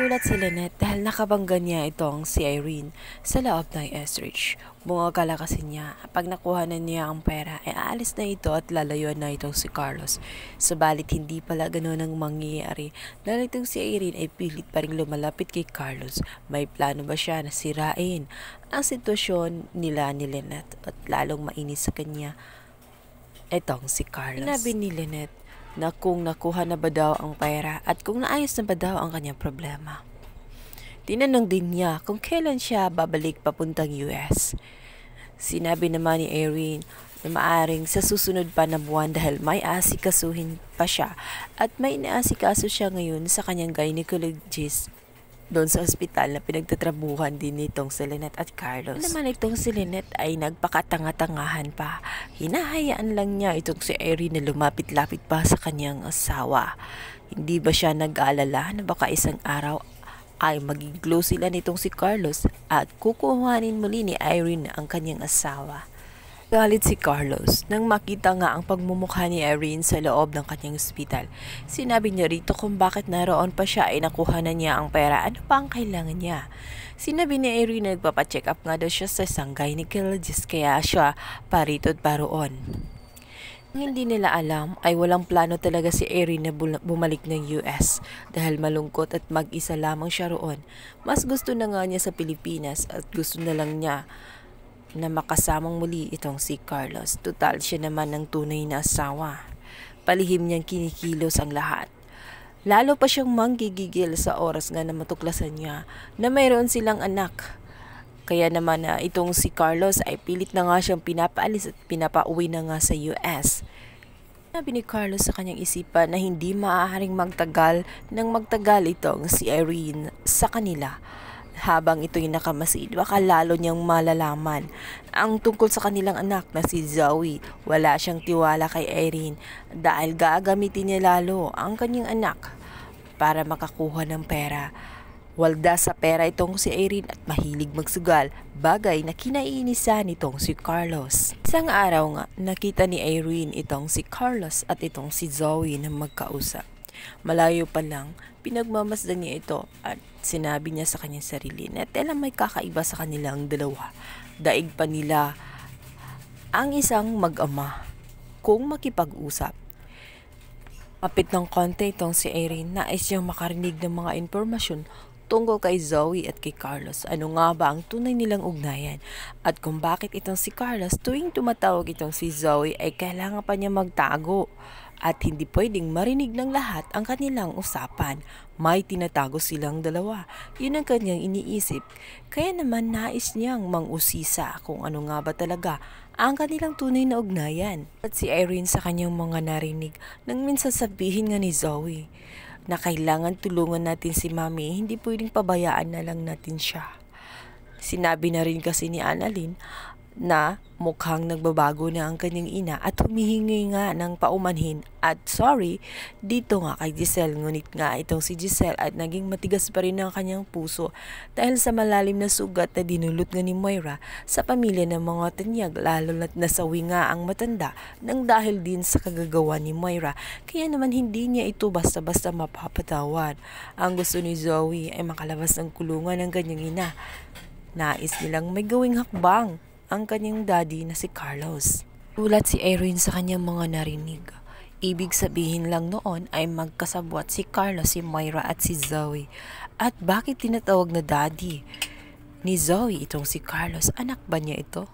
Nagulat si Lynette dahil nakabangga niya itong si Irene sa loob ng Estridge. Bungagala kasi niya, pag nakuha na niya ang pera ay aalis na ito at lalayuan na itong si Carlos. Subalit hindi pala ganoon ang mangyayari dahil itong si Irene ay pilit pa rin lumalapit kay Carlos. May plano ba siya na sirain ang sitwasyon nila ni Lynette at lalong mainis sa kanya itong si Carlos. Sinabi ni Lynette na kung nakuha na ba daw ang pera at kung naayos na ba daw ang kanyang problema. Tinanong din niya kung kailan siya babalik papuntang US. Sinabi naman ni Irene na maaring sa susunod pa na buwan dahil may asikasuhin pa siya at may inaasikaso siya ngayon sa kanyang gynecologist doon sa ospital na pinagtatrabuhan din nitong si Lynette at Carlos. Naman itong si Lynette ay nagpakatanga-tangahan pa. Hinahayaan lang niya itong si Irene na lumapit-lapit pa sa kanyang asawa. Hindi ba siya nag-aalala na baka isang araw ay magiglow sila nitong si Carlos at kukuhanin muli ni Irene ang kanyang asawa? Galit si Carlos nang makita nga ang pagmumukha ni Irene sa loob ng kanyang ospital. Sinabi niya rito kung bakit naroon pa siya ay nakuha na niya ang pera. Ano pa ang kailangan niya? Sinabi ni Irene na nagpapacheck up nga daw siya sa isang gynecologist kaya siya parito at paroon. Ang hindi nila alam ay walang plano talaga si Irene na bumalik ng US dahil malungkot at mag-isa lamang siya roon. Mas gusto na nga niya sa Pilipinas at gusto na lang niya na makasamang muli itong si Carlos. Tutal siya naman ng tunay na asawa. Palihim niyang kinikilos ang lahat. Lalo pa siyang manggigigil sa oras nga na matuklasan niya na mayroon silang anak. Kaya naman itong si Carlos ay pilit na nga siyang pinapaalis at pinapauwi na nga sa US. Sabi ni Carlos sa kanyang isipan na hindi maaaring magtagal itong si Irene sa kanila. Habang ito'y nakamasid, baka lalo niyang malalaman ang tungkol sa kanilang anak na si Zoe. Wala siyang tiwala kay Irene dahil gagamitin niya lalo ang kanyang anak para makakuha ng pera. Walda sa pera itong si Irene at mahilig magsugal, bagay na kinaiinisan nitong si Carlos. Isang araw nga, nakita ni Irene itong si Carlos at itong si Zoe na magkausap. Malayo pa lang, pinagmamasdan niya ito at sinabi niya sa kanyang sarili na tela may kakaiba sa kanilang dalawa. Daig pa nila ang isang mag-ama kung makipag-usap. Mapit ng konti itong si Irene, nais niyang makarinig ng mga impormasyon tungkol kay Zoe at kay Carlos. Ano nga ba ang tunay nilang ugnayan at kung bakit itong si Carlos tuwing tumatawag itong si Zoe ay kailangan pa niya magtago at hindi pwedeng marinig ng lahat ang kanilang usapan. May tinatago silang dalawa. Yun ang kanyang iniisip. Kaya naman nais niyang mangusisa kung ano nga ba talaga ang kanilang tunay na ugnayan. At si Irene sa kanyang mga narinig nang minsan sabihin nga ni Zoe na kailangan tulungan natin si Mami, hindi pwedeng pabayaan na lang natin siya. Sinabi na rin kasi ni Annalyn na mukhang nagbabago na ang kanyang ina at humihingi nga ng paumanhin at sorry dito nga kay Giselle. Ngunit nga itong si Giselle at naging matigas pa rin ang kanyang puso dahil sa malalim na sugat na dinulot nga ni Moira sa pamilya ng mga tanyag, lalo na't nasawi nga ang matanda nang dahil din sa kagagawa ni Moira. Kaya naman hindi niya ito basta-basta mapapatawad. Ang gusto ni Zoe ay makalabas ng kulungan ng kanyang ina. Nais nilang may gawing hakbang ang kanyang daddy na si Carlos. Ulat si Irene sa kanyang mga narinig. Ibig sabihin lang noon ay magkasabwat si Carlos, si Moira at si Zoe. At bakit tinatawag na daddy ni Zoe itong si Carlos? Anak ba niya ito?